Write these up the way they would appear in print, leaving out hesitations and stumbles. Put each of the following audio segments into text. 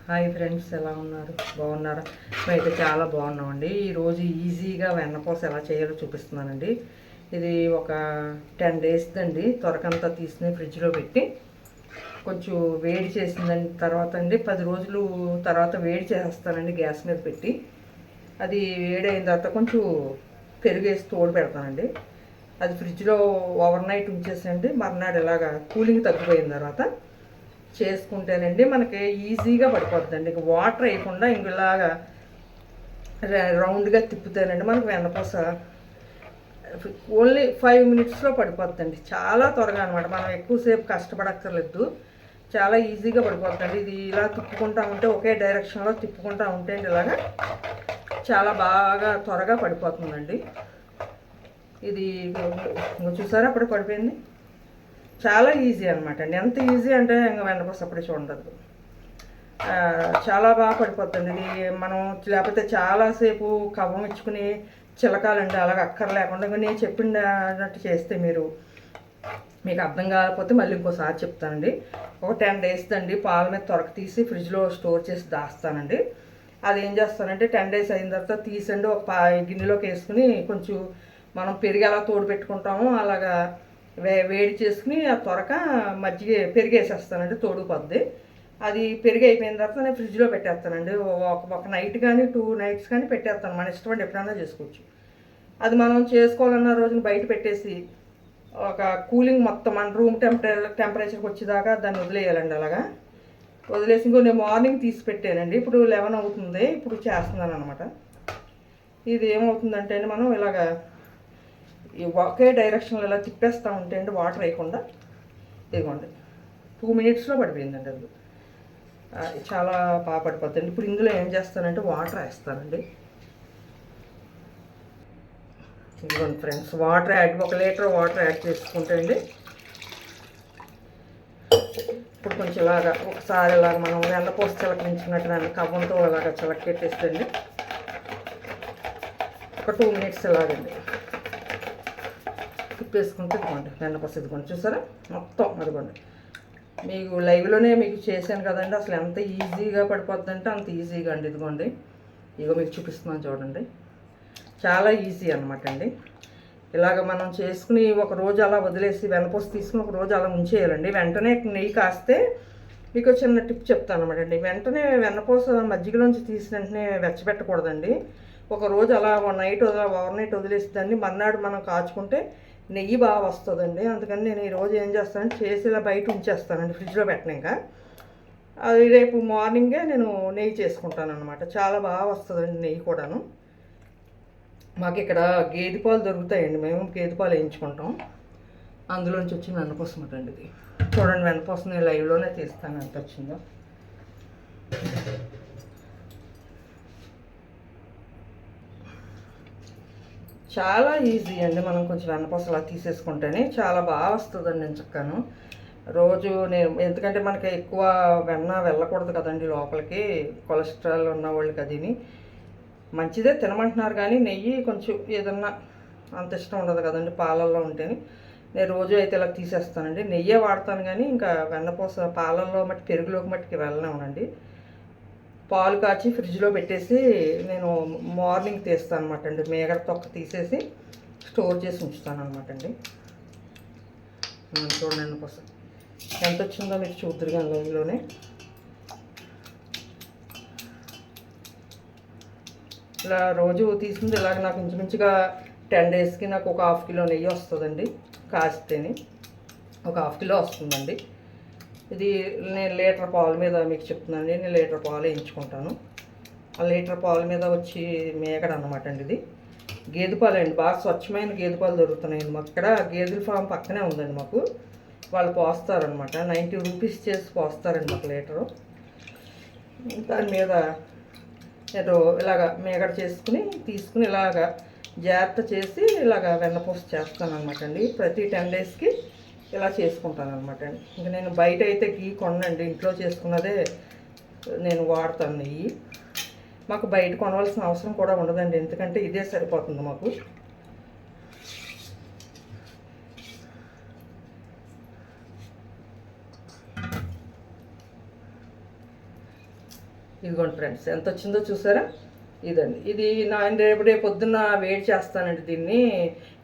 Hi friends, ఎలా ఉన్నారు? బాగున్నారా? మేమైతే చాలా బాగున్నామండి. ఈరోజు ఈజీగా వెన్నపూస ఎలా చేయాలో చూపిస్తున్నానండి. ఇది ఒక 10 డేస్ అండి. త్వరకంతా తీసుకుని ఫ్రిడ్జ్లో పెట్టి కొంచెం వేడి చేసిందని తర్వాత అండి 10 రోజులు తర్వాత వేడి చేసేస్తానండి గ్యాస్ మీద పెట్టి. అది వేడి అయిన తర్వాత కొంచెం పెరుగేసి తోడు పెడతానండి. అది ఫ్రిడ్జ్లో ఓవర్ నైట్ ఉంచేసండి. మర్నాడు ఇలాగా కూలింగ్ తగ్గిపోయిన తర్వాత చేసుకుంటేనండి మనకి ఈజీగా పడిపోతుందండి. ఇంక వాటర్ వేయకుండా ఇలాగా రౌండ్గా తిప్పుతేనండి మనకు వెన్నపూస ఓన్లీ 5 మినిట్స్లో పడిపోతుందండి. చాలా త్వరగా అనమాట. మనం ఎక్కువసేపు కష్టపడక్కర్లేదు, చాలా ఈజీగా పడిపోతుందండి. ఇది ఇలా తిప్పుకుంటా ఉంటే ఒకే డైరెక్షన్లో తిప్పుకుంటా ఉంటే ఇలాగా చాలా బాగా త్వరగా పడిపోతుందండి. ఇది చూసారా అప్పుడు పడిపోయింది. చాలా ఈజీ అనమాట అండి. ఎంత ఈజీ అంటే ఇంకా వెన్నపూస అప్పుడే చూడదు. చాలా బాగా పడిపోతుంది ఇది. మనం లేకపోతే చాలాసేపు కవ్వం ఇచ్చుకుని చిలకాలండి. అలాగ అక్కర్లేకుండా నేను చెప్పినట్టు చేస్తే మీకు అర్థం కాకపోతే మళ్ళీ ఇంకోసారి చెప్తానండి. ఒక 10 డేస్ అండి పాల మీద త్వరక తీసి ఫ్రిడ్జ్లో స్టోర్ చేసి దాస్తానండి. అది ఏం చేస్తానంటే 10 డేస్ అయిన తర్వాత తీసండి ఒక గిన్నెలోకి వేసుకుని కొంచెం మనం పెరిగి ఎలా తోడు పెట్టుకుంటామో అలాగా వేడి చేసుకుని ఆ త్వరక మజ్జిగ పెరిగేసేస్తానండి, తోడుపోద్ది. అది పెరిగి అయిపోయిన తర్వాత నేను ఫ్రిడ్జ్లో పెట్టేస్తానండి. ఒక నైట్ కానీ 2 నైట్స్ కానీ పెట్టేస్తాను. మన ఇష్టం ఎప్పుడైనా చేసుకోవచ్చు. అది మనం చేసుకోవాలన్న రోజున బయట పెట్టేసి ఒక కూలింగ్ మొత్తం మన రూమ్ టెంపరేచర్కి వచ్చేదాకా దాన్ని వదిలేయాలండి. అలాగా వదిలేసి ఇంకో నేను మార్నింగ్ తీసి పెట్టానండి. ఇప్పుడు 11 అవుతుంది. ఇప్పుడు చేస్తున్నాను అనమాట. ఇది ఏమవుతుందంటే మనం ఇలాగా ఒకే డైరెక్షన్లో ఇలా తిప్పేస్తూ ఉంటే అండి వాటర్ వేయకుండా ఇదిగోండి 2 మినిట్స్లో పడిపోయిందండి. అది చాలా బాగా పడిపోతుంది. ఇప్పుడు ఇందులో ఏం చేస్తానంటే వాటర్ వేస్తానండి. ఇదిగోండి friends, water add 1 litre water add చేసుకుంటే అండి ఇప్పుడు కొంచెం ఇలాగా ఒకసారి ఇలాగ మనం వెన్నపూస చిలకరించినట్టు కవ్వంతో ఇలాగ చిలకెట్టేస్తుంది. ఒక 2 మినిట్స్ ఇలాగండి తిప్పేసుకుంటే ఇదిగోండి వెన్నపూస. ఇదిగోండి చూసారా మొత్తం. అదిగోండి మీకు లైవ్లోనే మీకు చేశాను కదండి. అసలు ఎంత ఈజీగా పడిపోద్దంటే అంత ఈజీగా అండి. ఇదిగోండి ఇగో మీకు చూపిస్తున్నాను చూడండి. చాలా ఈజీ అనమాట అండి. ఇలాగ మనం చేసుకుని ఒక రోజు అలా వదిలేసి వెన్నపూస తీసుకుని ఒక రోజు అలా ఉంచేయాలండి. వెంటనే నెయ్యి కాస్తే మీకు చిన్న టిప్ చెప్తాను అనమాట అండి. వెంటనే వెన్నపూస మజ్జిగలోంచి తీసిన వెంటనే వెచ్చబెట్టకూడదండి. ఒక రోజు అలా ఓవర్ నైట్ వదిలేస్తుందండి. మర్నాడు మనం కాచుకుంటే నెయ్యి బాగా వస్తుందండి. అందుకని నేను ఈరోజు ఏం చేస్తానంటే చేసి ఇలా బయట ఉంచేస్తానండి, ఫ్రిడ్జ్లో పెట్టినాక. అది రేపు మార్నింగే నేను నెయ్యి చేసుకుంటాను అనమాట. చాలా బాగా వస్తుందండి నెయ్యి కూడాను. మాకు ఇక్కడ గేదె పాలు దొరుకుతాయండి. మేము గేదె పాలు వేయించుకుంటాం. అందులోంచి వచ్చిన వెన్నపూస అండి ఇది. చూడండి వెన్నపూస నేను లైవ్లోనే తీస్తాను ఎంత వచ్చిందో. చాలా ఈజీ అండి. మనం కొంచెం వెన్నపూస అలా తీసేసుకుంటేనే చాలా బాగా వస్తుందండి. నేను చక్కను రోజు నేను ఎందుకంటే మనకి ఎక్కువ వెన్న వెళ్ళకూడదు కదండి లోపలికి, కొలెస్ట్రాల్ ఉన్న వాళ్ళకి అదిని మంచిదే తినమంటున్నారు. కానీ నెయ్యి కొంచెం ఏదన్నా అంత ఇష్టం ఉండదు కదండి పాలల్లో ఉంటేనే. నేను రోజు అయితే ఇలా తీసేస్తానండి. నెయ్యే వాడతాను కానీ ఇంకా వెన్నపూస పాలల్లో మట్టి పెరుగులోకి మట్టికి వెళ్ళనివ్వనండి. పాలు కాచి ఫ్రిడ్జ్లో పెట్టేసి నేను మార్నింగ్ తీస్తాను అనమాట అండి. మేగడ తొక్క తీసేసి స్టోర్ చేసి ఉంచుతాను అనమాట అండి. చూడండి కోసం ఎంత వచ్చిందో మీరు చూద్దరు కానీ లైవ్లోనే. ఇలా రోజు తీసుకుంటే ఇలాగ నాకు ఇంచుమించుగా 10 డేస్కి నాకు ఒక 1/2 కిలో నెయ్యి వస్తుందండి. కాస్తేనే ఒక 1/2 కిలో వస్తుందండి. ఇది నేను లీటర్ పాలు మీద మీకు చెప్తున్నానండి. నేను లీటర్ పాలు వేయించుకుంటాను. ఆ లీటర్ పాల మీద వచ్చి మేకడ అనమాట అండి. ఇది గేదె పాలు అండి. బాగా స్వచ్ఛమైన గేదె పాలు దొరుకుతున్నాయండి మాకు ఇక్కడ. గేదెల ఫామ్ పక్కనే ఉందండి మాకు. వాళ్ళు పోస్తారనమాట. 90 రూపీస్ చేసి పోస్తారండి మాకు లీటరు. దాని మీద నేను ఇలాగ మేకడ చేసుకుని తీసుకుని ఇలాగ జాగ్రత్త చేసి ఇలాగ వెన్నపూస చేస్తాను అనమాట అండి. ప్రతి 10 డేస్కి ఇలా చేసుకుంటాను అనమాట అండి. ఇంకా నేను బయట అయితే గీ కొనండి, ఇంట్లో చేసుకున్నదే నేను వాడతాను నెయ్యి. మాకు బయట కొనవలసిన అవసరం కూడా ఉండదండి, ఎందుకంటే ఇదే సరిపోతుంది మాకు. ఇదిగోండి ఫ్రెండ్స్ ఎంత వచ్చిందో చూసారా. ఇదండి ఇది రేపు పొద్దున్న వేడి చేస్తానండి దీన్ని.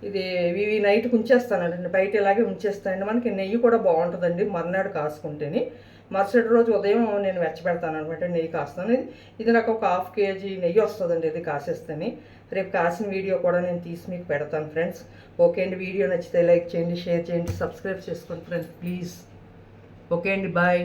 ఇవి నైట్కి ఉంచేస్తానండి, బయట ఇలాగే ఉంచేస్తానండి. మనకి నెయ్యి కూడా బాగుంటుందండి మర్నాడు కాసుకుంటేని. మరుసటి రోజు ఉదయం నేను వెచ్చబెడతాను అనమాట, నెయ్యి కాస్తాను. ఇది నాకు ఒక 1/2 kg నెయ్యి వస్తుందండి ఇది కాసేస్తేని. రేపు కాసిన వీడియో కూడా నేను తీసి మీకు పెడతాను ఫ్రెండ్స్. ఓకే అండి, వీడియో నచ్చితే లైక్ చేయండి, షేర్ చేయండి, సబ్స్క్రైబ్ చేసుకోండి ఫ్రెండ్స్ ప్లీజ్. ఓకే అండి, బాయ్.